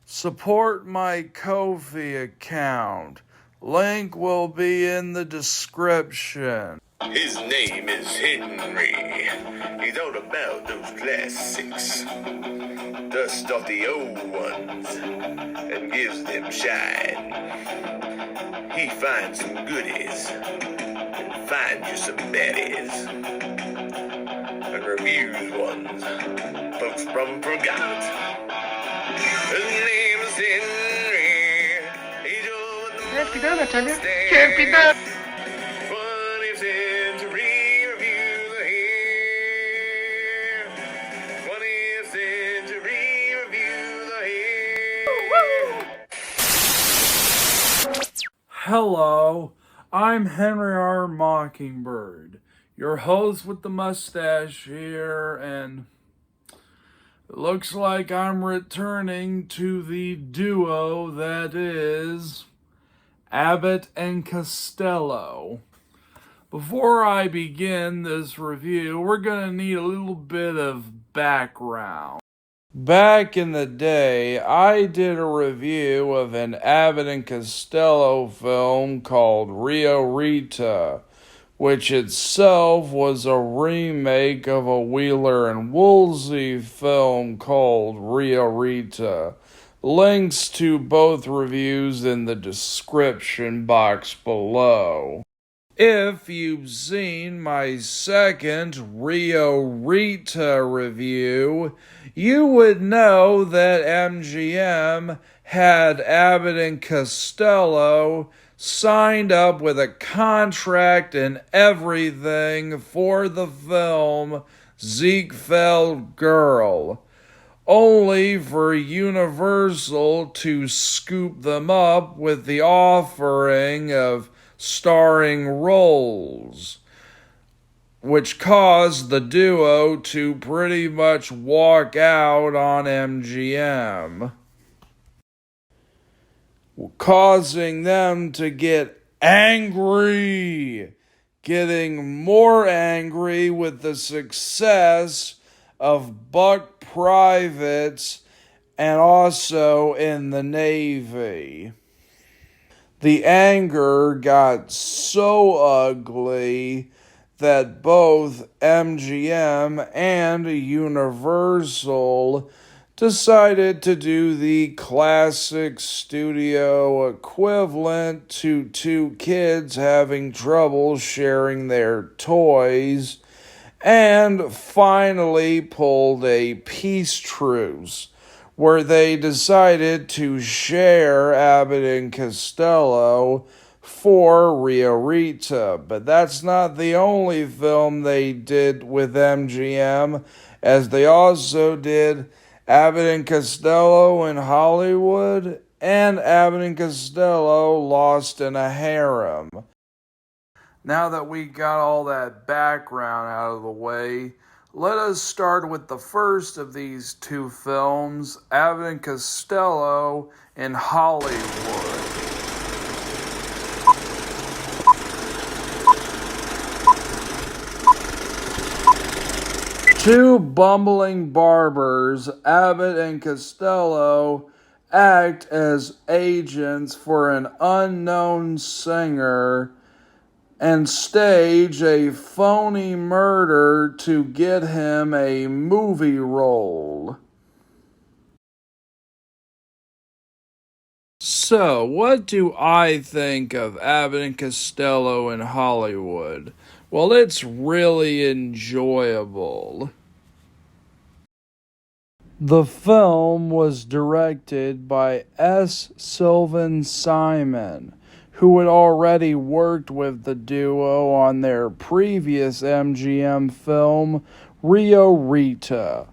Support my Ko-fi account. Link will be in the description. His name is Henry. He's all about those classics. Dust off the old ones and gives them shine. He finds some goodies and finds you some baddies. And reviews ones folks from forgot. His name is Henry. He's over the Can't be done, I tell you. Can't be done. 20th century reviews are here. 20th century reviews are here. Hello, I'm Henry R. Mockingbird, your host with the mustache here, and it looks like I'm returning to the duo that is Abbott and Costello. Before I begin this review, we're going to need a little bit of background. Back in the day, I did a review of an Abbott and Costello film called Rio Rita, which itself was a remake of a Wheeler and Woolsey film called Rio Rita. Links to both reviews in the description box below. If you've seen my second Rio Rita review, you would know that MGM had Abbott and Costello signed up with a contract and everything for the film Ziegfeld Girl, only for Universal to scoop them up with the offering of starring roles, which caused the duo to pretty much walk out on MGM, causing them to get angry, getting more angry with the success of buck privates and also in the Navy. The anger got so ugly that both MGM and Universal decided to do the classic studio equivalent to two kids having trouble sharing their toys, and finally pulled a peace truce where they decided to share Abbott and Costello for Rio Rita. But that's not the only film they did with MGM, as they also did Abbott and Costello in Hollywood and Abbott and Costello Lost in a Harem. Now that we got all that background out of the way, let us start with the first of these two films, Abbott and Costello in Hollywood. Two bumbling barbers, Abbott and Costello, act as agents for an unknown singer and stage a phony murder to get him a movie role. So, what do I think of Abbott and Costello in Hollywood? Well, it's really enjoyable. The film was directed by S. Sylvan Simon, who had already worked with the duo on their previous MGM film, Rio Rita.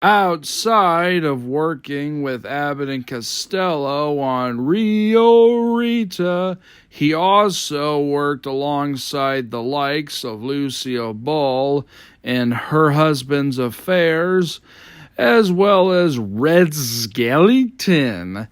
Outside of working with Abbott and Costello on Rio Rita, he also worked alongside the likes of Lucille Ball in Her Husband's Affairs, as well as Red Skelton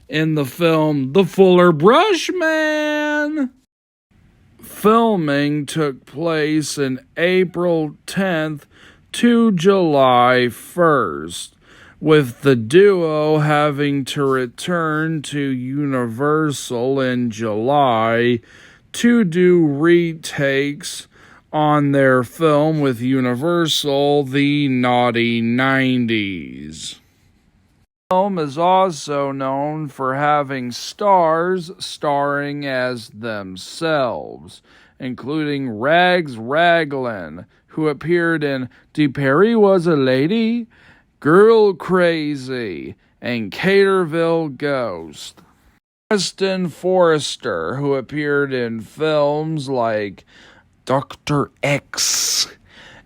in the film The Fuller Brush Man. Filming took place in April 10th to July 1st, with the duo having to return to Universal in July to do retakes on their film with Universal, The Naughty 90s. The film is also known for having stars starring as themselves, including Rags Raglan, who appeared in De Perry Was a Lady, Girl Crazy, and Caterville Ghost. Preston Forrester, who appeared in films like Dr. X,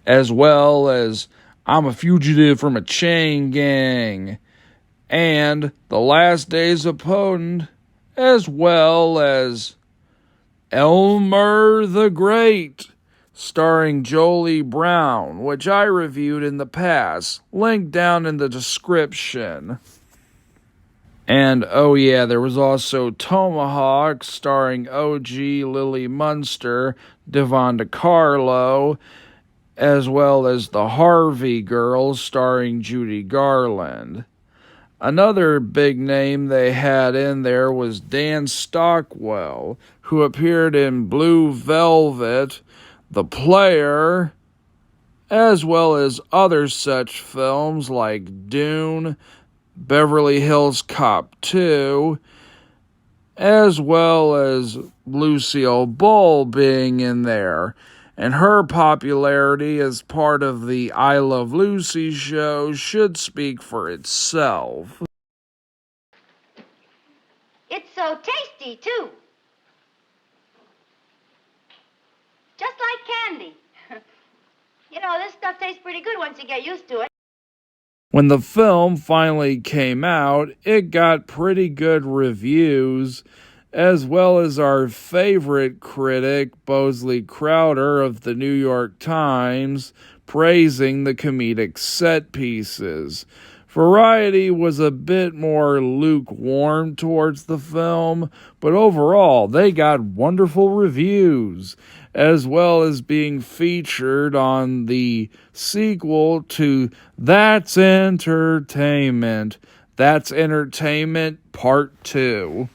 as well as I'm a Fugitive from a Chain Gang, and The Last Days of Poland, as well as Elmer the Great, starring Jolie Brown, which I reviewed in the past, linked down in the description. And oh yeah, there was also Tomahawk, starring OG Lily Munster, Devon DeCarlo, as well as The Harvey Girls, starring Judy Garland. Another big name they had in there was Dan Stockwell, who appeared in Blue Velvet, The Player, as well as other such films like Dune, Beverly Hills Cop 2, as well as Lucille Ball being in there. And her popularity as part of the I Love Lucy show should speak for itself. It's so tasty, too. Just like candy. You know, this stuff tastes pretty good once you get used to it. When the film finally came out, it got pretty good reviews, as well as our favorite critic, Bosley Crowder of the New York Times, praising the comedic set pieces. Variety was a bit more lukewarm towards the film, but overall they got wonderful reviews, as well as being featured on the sequel to That's Entertainment. That's Entertainment Part 2.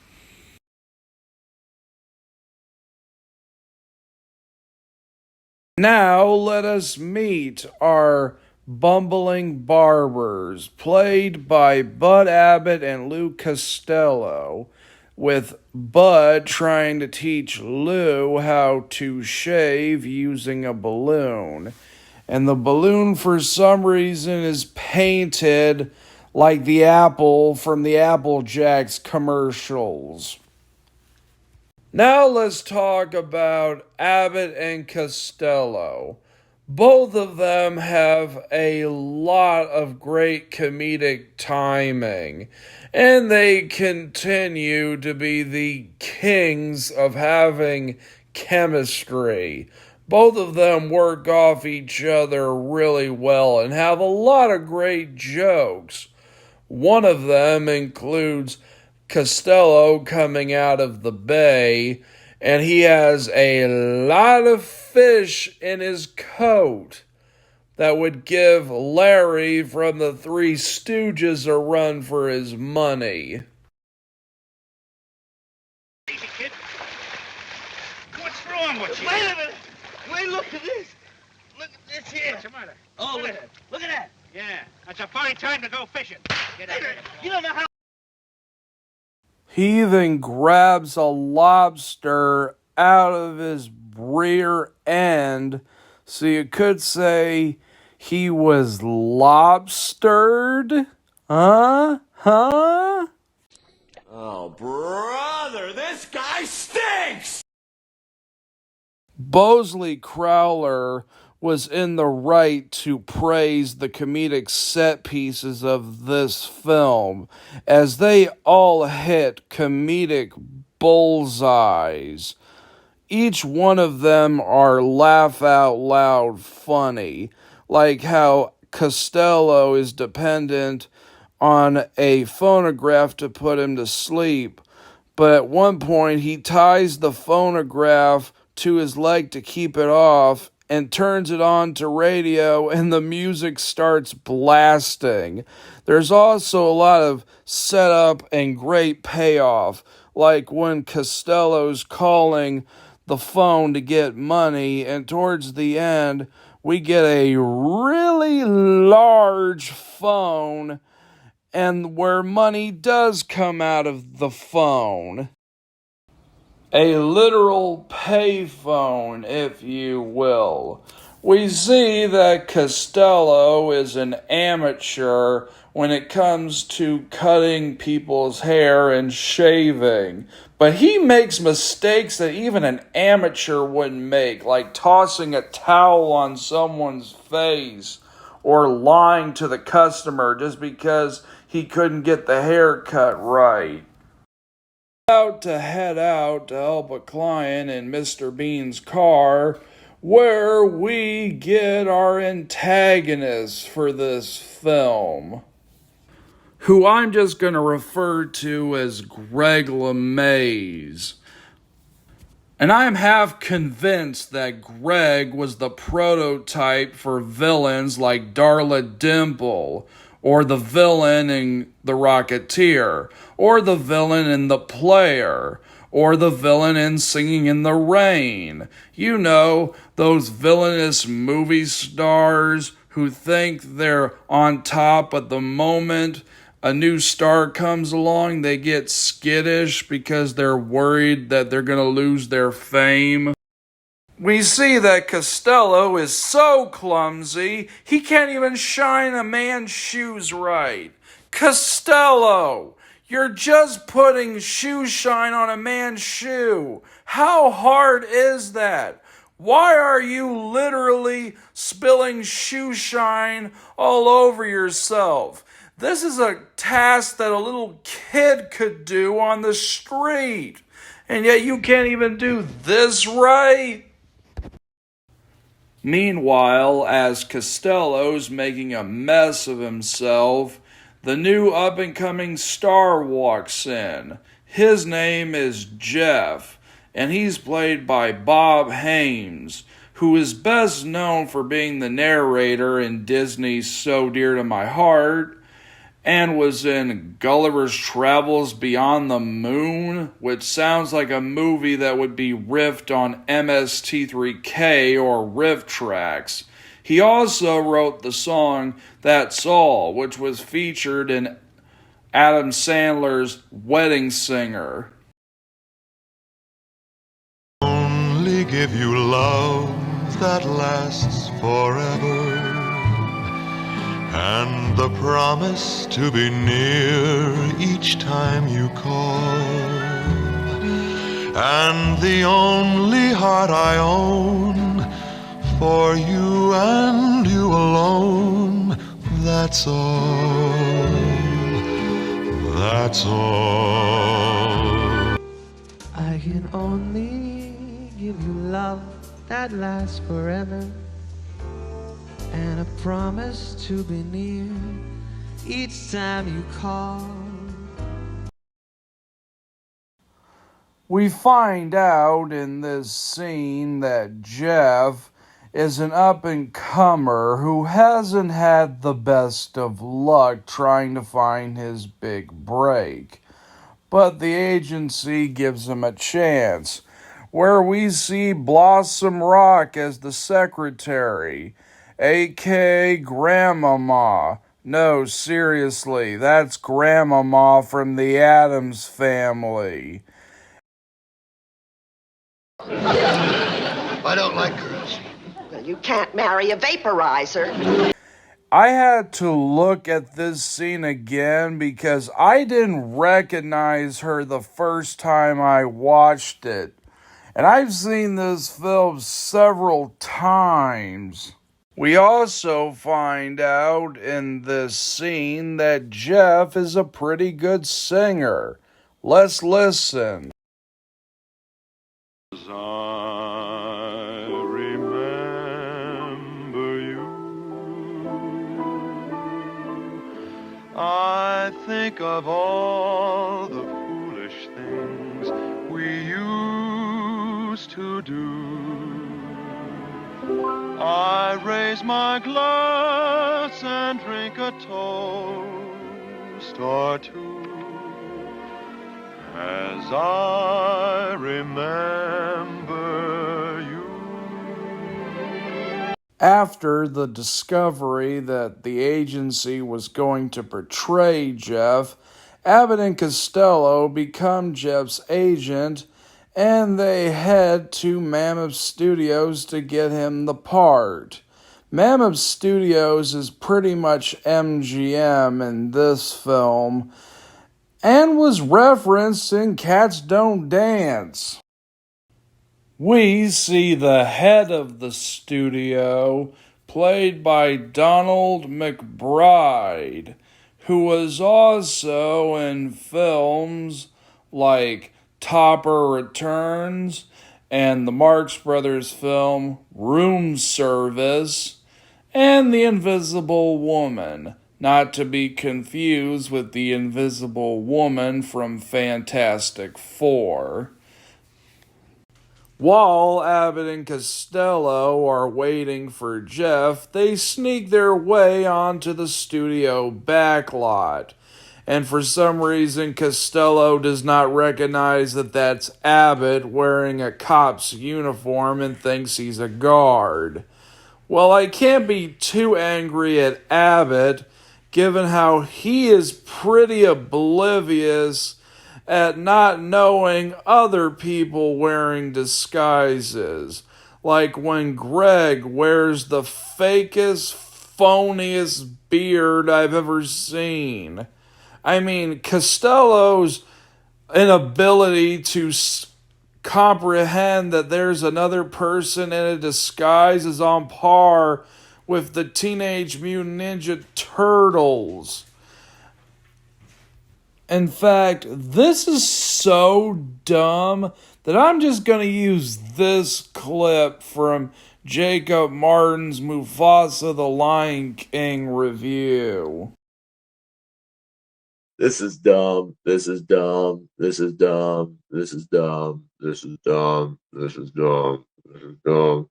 Now let us meet our bumbling barbers, played by Bud Abbott and Lou Costello, with Bud trying to teach Lou how to shave using a balloon. And the balloon, for some reason, is painted like the apple from the Apple Jacks commercials. Now let's talk about Abbott and Costello. Both of them have a lot of great comedic timing, and they continue to be the kings of having chemistry. Both of them work off each other really well and have a lot of great jokes. One of them includes Costello coming out of the bay, and he has a lot of fish in his coat that would give Larry from the Three Stooges a run for his money. Easy, kid. What's wrong with you? Wait a minute. Wait, look at this. Look at this here. What's the matter? Oh, look at that. Yeah, that's a fine time to go fishing. Get out of here. You don't know how. He then grabs a lobster out of his rear end, so you could say he was lobstered? Huh? Oh, brother, this guy stinks! Bosley Crowder was in the right to praise the comedic set pieces of this film, as they all hit comedic bullseyes. Each one of them are laugh-out-loud funny, like how Costello is dependent on a phonograph to put him to sleep, but at one point he ties the phonograph to his leg to keep it off, and turns it on to radio, and the music starts blasting. There's also a lot of setup and great payoff, like when Costello's calling the phone to get money, and towards the end, we get a really large phone, and where money does come out of the phone. A literal payphone, if you will. We see that Costello is an amateur when it comes to cutting people's hair and shaving, but he makes mistakes that even an amateur wouldn't make, like tossing a towel on someone's face or lying to the customer just because he couldn't get the haircut right. About to head out to help a client in Mr. Bean's car, where we get our antagonist for this film, who I'm just going to refer to as Greg LeMays. And I'm half convinced that Greg was the prototype for villains like Darla Dimple, or the villain in The Rocketeer, or the villain in The Player, or the villain in Singing in the Rain. You know, those villainous movie stars who think they're on top, but the moment a new star comes along, they get skittish because they're worried that they're going to lose their fame. We see that Costello is so clumsy, he can't even shine a man's shoes right. Costello, you're just putting shoe shine on a man's shoe. How hard is that? Why are you literally spilling shoe shine all over yourself? This is a task that a little kid could do on the street. And yet you can't even do this right? Meanwhile, as Costello's making a mess of himself, the new up-and-coming star walks in. His name is Jeff, and he's played by Bob Hames, who is best known for being the narrator in Disney's So Dear to My Heart, and was in Gulliver's Travels Beyond the Moon, which sounds like a movie that would be riffed on MST3K or riff tracks. He also wrote the song That's All, which was featured in Adam Sandler's Wedding Singer. Only give you love that lasts forever, and the promise to be near each time you call, and the only heart I own for you and you alone. That's all, that's all. I can only give you love that lasts forever, and a promise to be near each time you call. We find out in this scene that Jeff is an up-and-comer who hasn't had the best of luck trying to find his big break. But the agency gives him a chance, where we see Blossom Rock as the secretary, a.k.a. Grandmama. No, seriously, that's Grandmama from the Addams Family. I don't like girls. Well, you can't marry a vaporizer. I had to look at this scene again because I didn't recognize her the first time I watched it. And I've seen this film several times. We also find out in this scene that Jeff is a pretty good singer. Let's listen. As I remember you, I think of all the foolish things we used to do. I raise my glass and drink a toast or two as I remember you. After the discovery that the agency was going to betray Jeff, Abbott and Costello become Jeff's agent, and they head to Mammoth Studios to get him the part. Mammoth Studios is pretty much MGM in this film, and was referenced in Cats Don't Dance. We see the head of the studio, played by Donald McBride, who was also in films like Topper Returns and the Marx Brothers film Room Service and The Invisible Woman, not to be confused with the Invisible Woman from Fantastic Four. While Abbott and Costello are waiting for Jeff, they sneak their way onto the studio backlot. And for some reason, Costello does not recognize that that's Abbott wearing a cop's uniform and thinks he's a guard. Well, I can't be too angry at Abbott, given how he is pretty oblivious at not knowing other people wearing disguises. Like when Greg wears the fakest, phoniest beard I've ever seen. I mean, Costello's inability to comprehend that there's another person in a disguise is on par with the Teenage Mutant Ninja Turtles. In fact, this is so dumb that I'm just going to use this clip from Jacob Martin's Mufasa the Lion King review. This is dumb. This is dumb. This is dumb. This is dumb. This is dumb. This is dumb. This is dumb.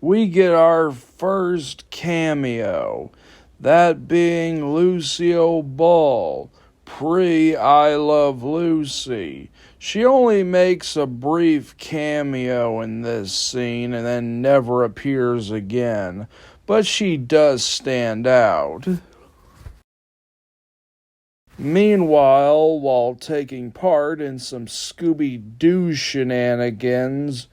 We get our first cameo, that being Lucille Ball, pre-I Love Lucy. She only makes a brief cameo in this scene and then never appears again, but she does stand out. Meanwhile, while taking part in some Scooby-Doo shenanigans,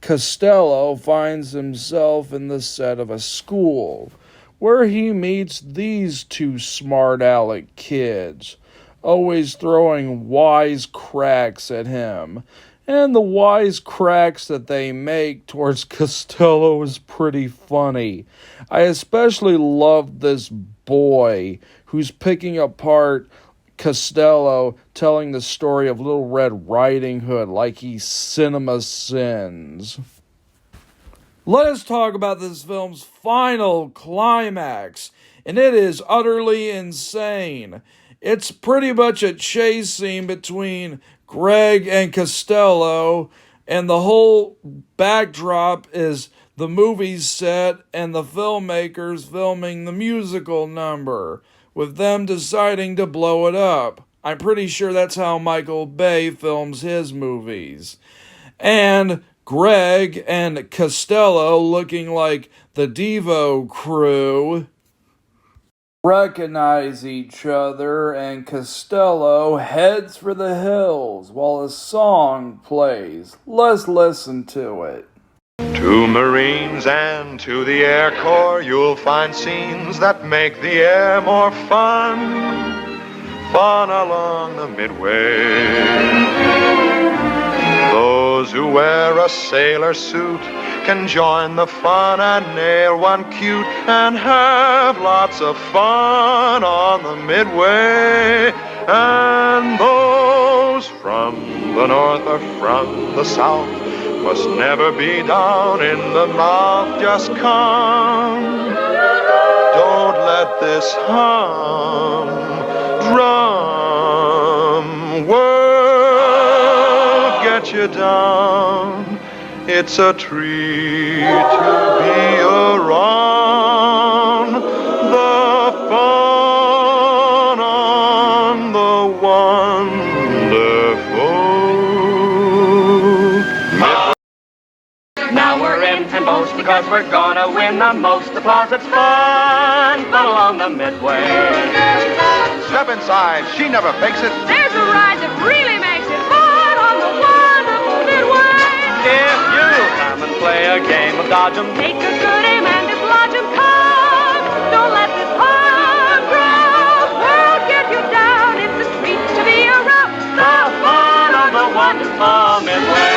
Costello finds himself in the set of a school, where he meets these two smart aleck kids, always throwing wise cracks at him. And the wise cracks that they make towards Costello is pretty funny. I especially love this boy who's picking apart Costello, telling the story of Little Red Riding Hood like he's Cinema Sins. Let us talk about this film's final climax, and it is utterly insane. It's pretty much a chase scene between Greg and Costello, and the whole backdrop is the movie set and the filmmakers filming the musical number, with them deciding to blow it up. I'm pretty sure that's how Michael Bay films his movies. And Greg and Costello, looking like the Devo crew, recognize each other, and Costello heads for the hills while a song plays. Let's listen to it. To Marines and to the Air Corps, you'll find scenes that make the air more fun. Fun along the Midway. Those who wear a sailor suit can join the fun and nail one cute and have lots of fun on the Midway. And those from the north or from the south must never be down in the mouth. Just come. Don't let this humdrum world get you down. It's a treat to be around the fun on the wonderful. Now we're in and boast because we're gonna win the most applause. It's fun along the Midway. Step inside, she never fakes it. There's a ride that really makes it fun on the wonderful Midway. If you come and play a game of dodge 'em, Take a good aim and dislodge 'em. Come, don't let this heart grow. We'll get you down. It's a treat to be around the fun of the wonderful Midway.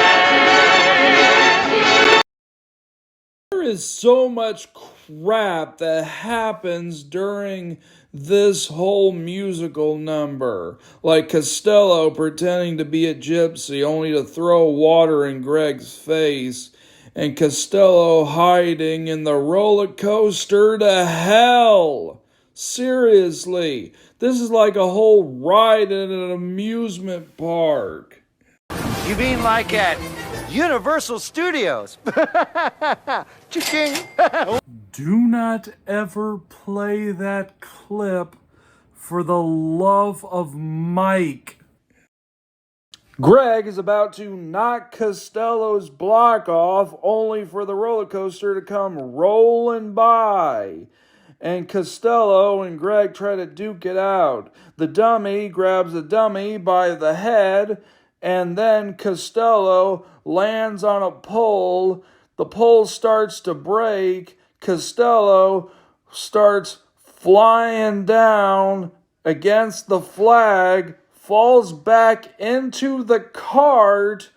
There is so much crap that happens during this whole musical number. Like Costello pretending to be a gypsy only to throw water in Greg's face, and Costello hiding in the roller coaster to hell. Seriously, this is like a whole ride at an amusement park. You mean like at Universal Studios? Cha-ching. Do not ever play that clip for the love of Mike. Greg is about to knock Costello's block off only for the roller coaster to come rolling by. And Costello and Greg try to duke it out. The dummy grabs the dummy by the head, and then Costello lands on a pole. The pole starts to break. Costello starts flying down against the flag, falls back into the cart,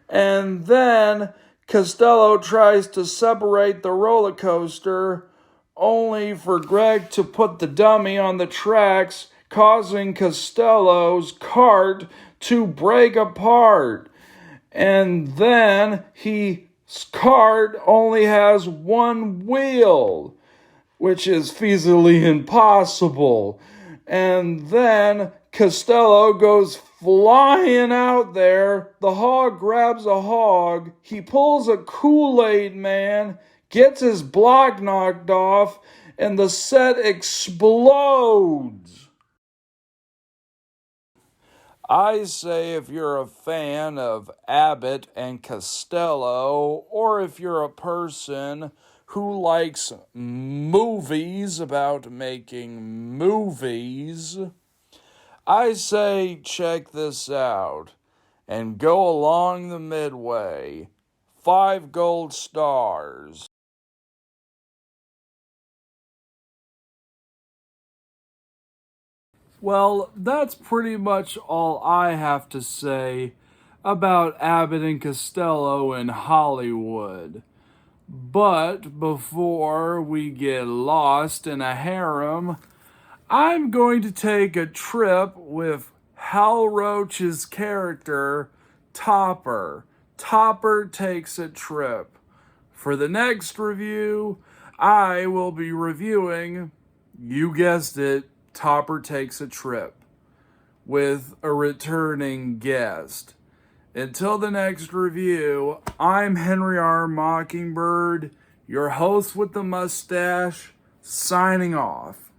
and then Costello tries to separate the roller coaster, only for Greg to put the dummy on the tracks, causing Costello's cart to break apart. And then his cart only has one wheel, which is feasibly impossible. And then Costello goes flying out there. The hog grabs a hog. He pulls a Kool-Aid man, gets his block knocked off, and the set explodes. I say if you're a fan of Abbott and Costello, or if you're a person who likes movies about making movies, I say check this out and go along the Midway. 5 gold stars. Well, that's pretty much all I have to say about Abbott and Costello in Hollywood. But before we get lost in a harem, I'm going to take a trip with Hal Roach's character, Topper. Topper takes a trip. For the next review, I will be reviewing, you guessed it, Topper Takes a Trip, with a returning guest. Until the next review, I'm Henry R. Mockingbird, your host with the mustache, signing off.